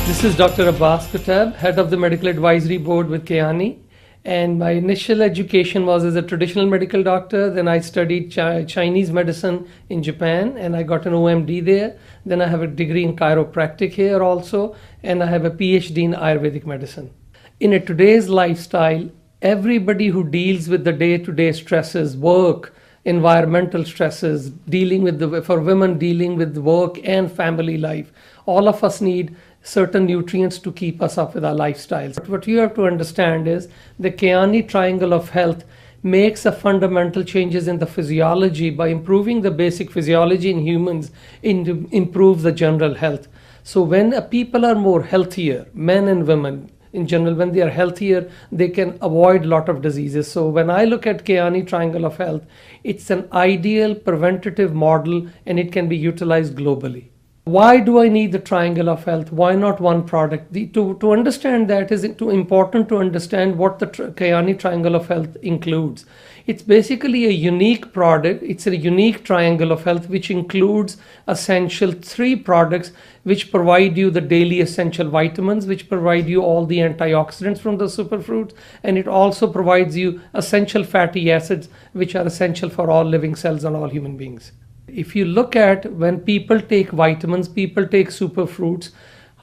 This is Dr. Abbas Kutab, head of the Medical Advisory Board with Keani. And my initial education was as a traditional medical doctor. Then I studied Chinese medicine in Japan and I got an OMD there. Then I have a degree in chiropractic here also. And I have a PhD in Ayurvedic medicine. In today's lifestyle, everybody who deals with the day-to-day stresses, work, environmental stresses, for women dealing with work and family life, all of us need certain nutrients to keep us up with our lifestyles. But what you have to understand is the Keani triangle of health makes a fundamental changes in the physiology. By improving the basic physiology in humans, improves the general health. So when people are more healthier, men and women in general, when they are healthier, they can avoid a lot of diseases. So when I look at Keani triangle of health, it's an ideal preventative model and it can be utilized globally. Why do I need the triangle of health? Why not one product? To understand that is important to understand what the Keani triangle of health includes. It's basically a unique product. It's a unique triangle of health which includes essential 3 products which provide you the daily essential vitamins, which provide you all the antioxidants from the superfruits, and it also provides you essential fatty acids which are essential for all living cells and all human beings. If you look at when people take vitamins, people take superfruits,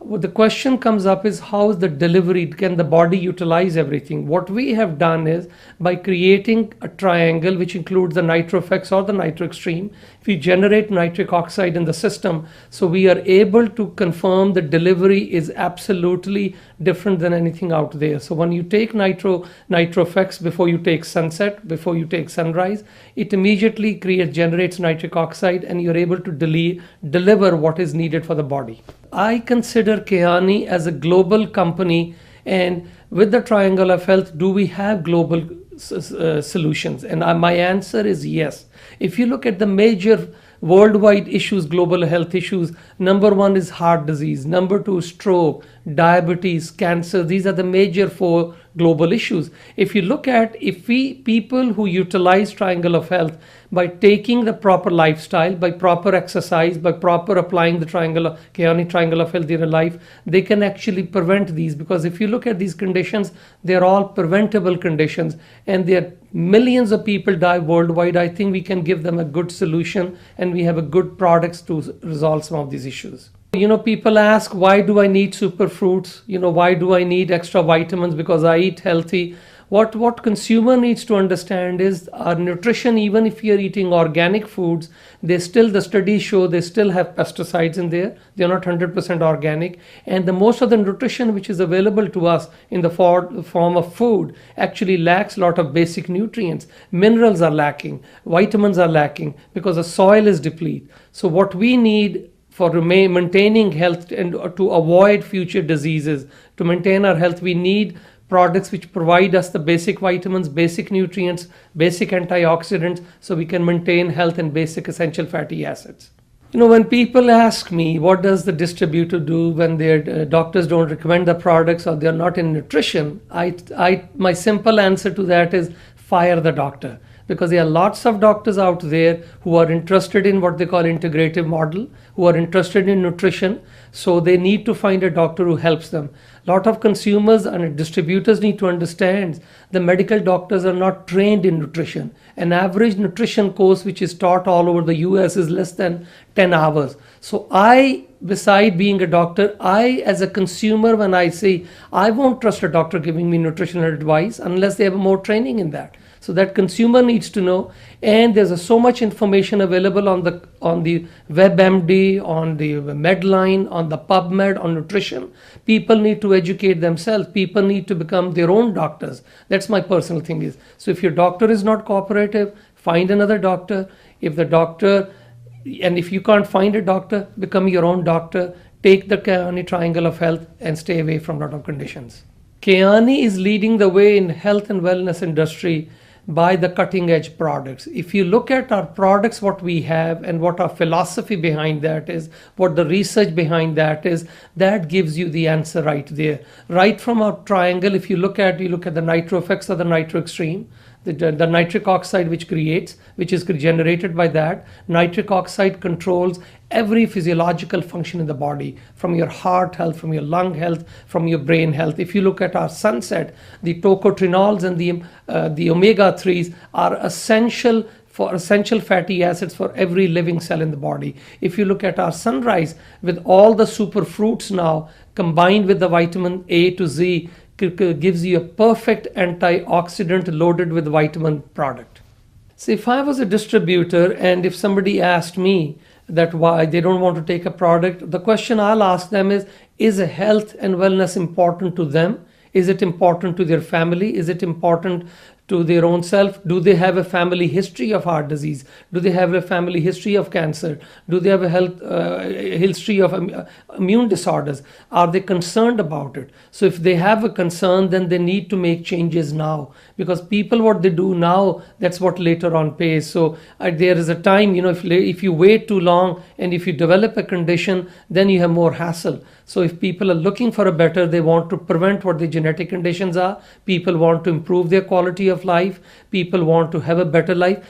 the question comes up is how is the delivery? Can the body utilize everything? What we have done is by creating a triangle which includes the NitroFX or the NitroExtreme, we generate nitric oxide in the system. So we are able to confirm the delivery is absolutely different than anything out there. So when you take NitroFX before you take sunset, before you take sunrise, it immediately generates nitric oxide and you're able to deliver what is needed for the body. I consider Keani as a global company, and with the triangle of health, do we have global solutions? And my answer is yes. If you look at the major worldwide issues, global health issues, number 1 is heart disease, number 2 stroke, diabetes, cancer. These are the major 4 global issues. If you look at people who utilize triangle of health by taking the proper lifestyle, by proper exercise, by proper applying the Keani triangle of health in their life, they can actually prevent these. Because if you look at these conditions, they're all preventable conditions and there are millions of people die worldwide. I think we can give them a good solution and we have a good products to resolve some of these issues. People ask, why do I need superfruits? Why do I need extra vitamins? Because I eat healthy. What consumer needs to understand is our nutrition, even if you're eating organic foods, the studies show they still have pesticides in there. They're not 100% organic. And most of the nutrition which is available to us in the form of food actually lacks a lot of basic nutrients. Minerals are lacking, vitamins are lacking because the soil is depleted. So what we need for maintaining health and to avoid future diseases, to maintain our health, we need products which provide us the basic vitamins, basic nutrients, basic antioxidants, so we can maintain health and basic essential fatty acids. When people ask me, what does the distributor do when their doctors don't recommend the products or they're not in nutrition, my simple answer to that is fire the doctor. Because there are lots of doctors out there who are interested in what they call integrative model, who are interested in nutrition. So they need to find a doctor who helps them. A lot of consumers and distributors need to understand the medical doctors are not trained in nutrition. An average nutrition course which is taught all over the US is less than 10 hours. So beside being a doctor, as a consumer, when I say, I won't trust a doctor giving me nutritional advice unless they have more training in that. So that consumer needs to know, and there's so much information available on the WebMD, on the Medline, on the PubMed, on nutrition. People need to educate themselves. People need to become their own doctors. That's my personal thing is. So if your doctor is not cooperative, find another doctor. If you can't find a doctor, become your own doctor. Take the Keani triangle of health and stay away from a lot of conditions. Keani is leading the way in health and wellness industry by the cutting edge products. If you look at our products, what we have and what our philosophy behind that is, what the research behind that is, that gives you the answer right there. Right from our triangle, if you look at the NitroFX or the NitroExtreme, the nitric oxide which is generated by that. Nitric oxide controls every physiological function in the body, from your heart health, from your lung health, from your brain health. If you look at our sunset, the tocotrienols and the omega-3s are essential fatty acids for every living cell in the body. If you look at our sunrise, with all the super fruits now combined with the vitamin A to Z, gives you a perfect antioxidant loaded with vitamin product. So if I was a distributor and if somebody asked me that why they don't want to take a product, the question I'll ask them is health and wellness important to them? Is it important to their family? Is it important to their own self? Do they have a family history of heart disease? Do they have a family history of cancer? Do they have a history of immune disorders? Are they concerned about it? So if they have a concern, then they need to make changes now, because people, what they do now, that's what later on pays. So there is a time, if you wait too long and if you develop a condition, then you have more hassle. So if people are looking for a better, they want to prevent what the genetic conditions are. People want to improve their quality of life. People want to have a better life.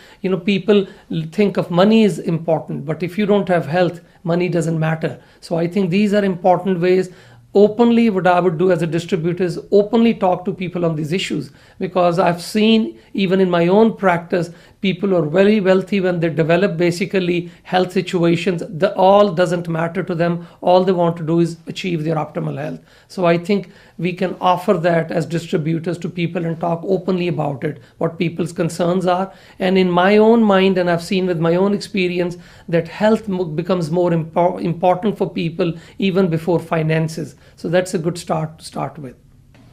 People think of money is important, but if you don't have health, money doesn't matter. So I think these are important ways. Openly, what I would do as a distributor is openly talk to people on these issues, because I've seen even in my own practice, people are very wealthy when they develop basically health situations. All doesn't matter to them. All they want to do is achieve their optimal health. So I think we can offer that as distributors to people and talk openly about it, what people's concerns are. And in my own mind, and I've seen with my own experience, that health becomes more important for people even before finances. So that's a good start to start with.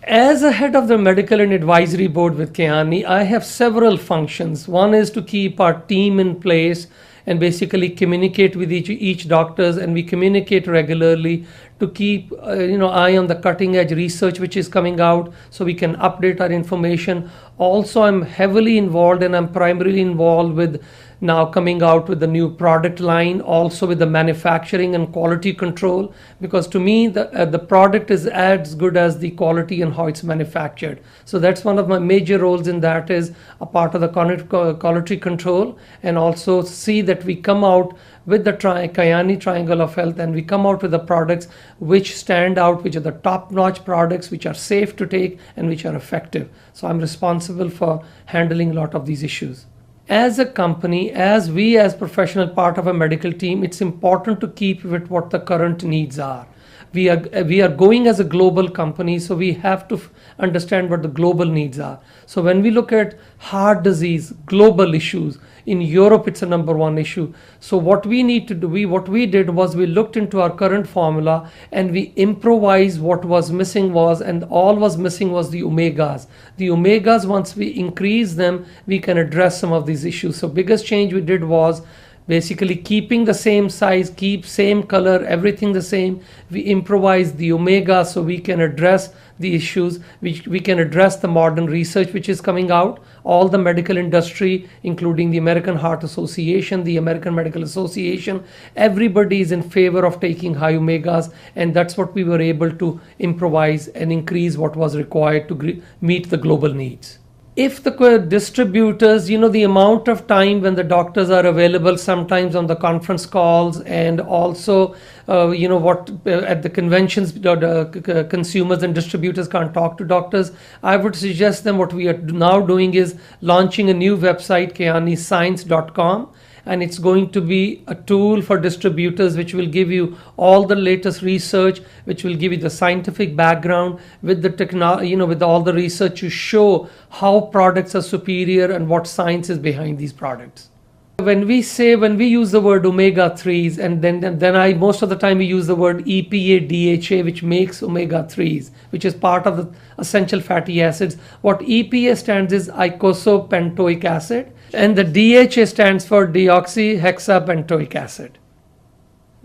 As a head of the medical and advisory board with Kyani, I have several functions. One is to keep our team in place and basically communicate with each doctors, and we communicate regularly to keep eye on the cutting edge research which is coming out, so we can update our information. Also, I'm heavily involved, and I'm primarily involved with now coming out with the new product line, also with the manufacturing and quality control, because to me the product is as good as the quality and how it's manufactured. So that's one of my major roles in that, is a part of the quality control, and also see that we come out with the Kyani Triangle of Health, and we come out with the products which stand out, which are the top-notch products, which are safe to take and which are effective. So I'm responsible for handling a lot of these issues. As a company, as professional part of a medical team, it's important to keep with what the current needs are. We are going as a global company, so we have to understand what the global needs are. So when we look at heart disease, global issues, in Europe it's a number one issue. So what we need to do, what we did was we looked into our current formula and we improvised what was missing and all was missing was the omegas. The omegas, once we increase them, we can address some of these issues. So biggest change we did was basically keeping the same size, keep same color, everything the same. We improvise the omega so we can address the issues, which we can address the modern research which is coming out. All the medical industry, including the American Heart Association, the American Medical Association, everybody is in favor of taking high omegas, and that's what we were able to improvise and increase what was required to meet the global needs. If the distributors, the amount of time when the doctors are available sometimes on the conference calls, and also, at the conventions, consumers and distributors can't talk to doctors, I would suggest them what we are now doing is launching a new website, kyaniscience.com. And it's going to be a tool for distributors which will give you all the latest research, which will give you the scientific background with the technology, with all the research to show how products are superior and what science is behind these products. When we use the word omega-3s, and then most of the time we use the word EPA DHA, which makes omega-3s, which is part of the essential fatty acids. What EPA stands is eicosapentaenoic acid, and the DHA stands for deoxyhexapentoic acid.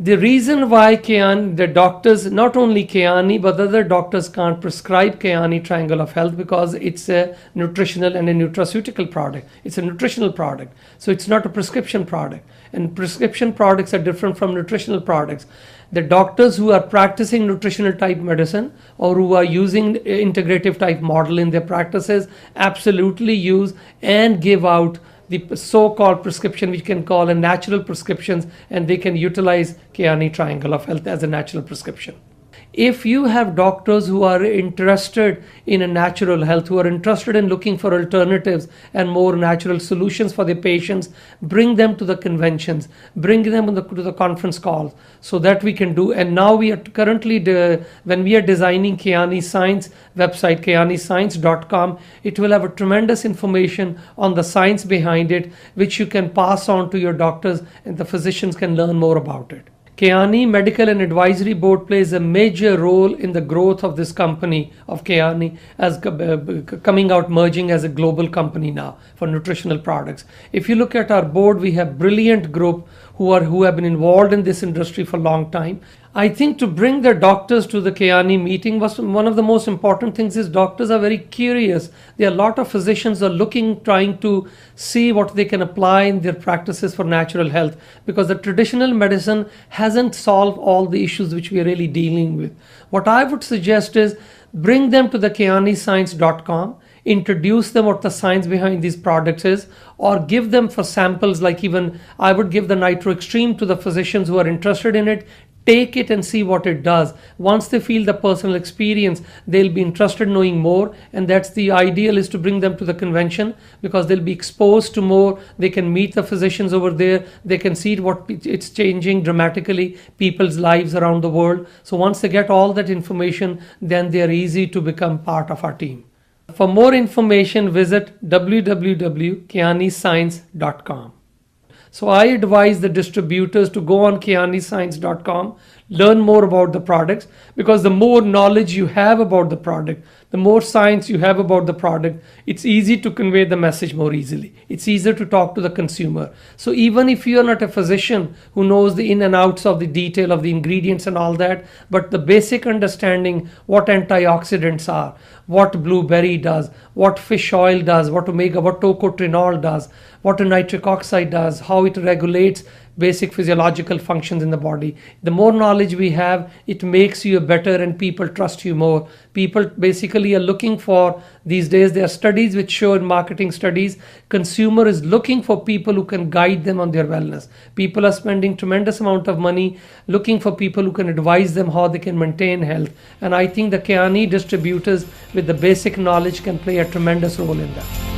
The reason why Kyani, the doctors, not only Kyani, but other doctors can't prescribe Kyani Triangle of Health because it's a nutritional and a nutraceutical product. It's a nutritional product. So it's not a prescription product. And prescription products are different from nutritional products. The doctors who are practicing nutritional type medicine or who are using integrative type model in their practices absolutely use and give out the so-called prescription, which can call a natural prescriptions, and they can utilize Kyani Triangle of Health as a natural prescription. If you have doctors who are interested in a natural health, who are interested in looking for alternatives and more natural solutions for their patients, bring them to the conventions, bring them to the conference calls so that we can do. And now we are currently, when we are designing Kyani Science website, kyaniscience.com, it will have a tremendous information on the science behind it, which you can pass on to your doctors and the physicians can learn more about it. Kyani Medical and Advisory Board plays a major role in the growth of this company of Kyani as coming out, merging as a global company now for nutritional products. If you look at our board, we have brilliant group who have been involved in this industry for a long time. I think to bring the doctors to the Kyani meeting was one of the most important things. Is doctors are very curious. There are a lot of physicians are looking, trying to see what they can apply in their practices for natural health, because the traditional medicine hasn't solved all the issues which we are really dealing with. What I would suggest is bring them to the kyaniscience.com, introduce them what the science behind these products is, or give them for samples. Like even I would give the Nitro Extreme to the physicians who are interested in it. Take it and see what it does. Once they feel the personal experience, they'll be interested in knowing more. And that's the ideal, is to bring them to the convention, because they'll be exposed to more. They can meet the physicians over there. They can see what it's changing dramatically people's lives around the world. So once they get all that information, then they're easy to become part of our team. For more information, visit www.kyaniscience.com. So I advise the distributors to go on kyaniscience.com, learn more about the products, because the more knowledge you have about the product, the more science you have about the product, it's easy to convey the message more easily. It's easier to talk to the consumer. So even if you're not a physician who knows the in and outs of the detail of the ingredients and all that, but the basic understanding what antioxidants are, what blueberry does, what fish oil does, what omega, what tocotrienol does, what a nitric oxide does, how it regulates basic physiological functions in the body. The more knowledge we have, it makes you better and people trust you more. People basically are looking for, these days there are studies which show, in marketing studies, consumer is looking for people who can guide them on their wellness. People are spending tremendous amount of money looking for people who can advise them how they can maintain health. And I think the Kyani distributors with the basic knowledge can play a tremendous role in that.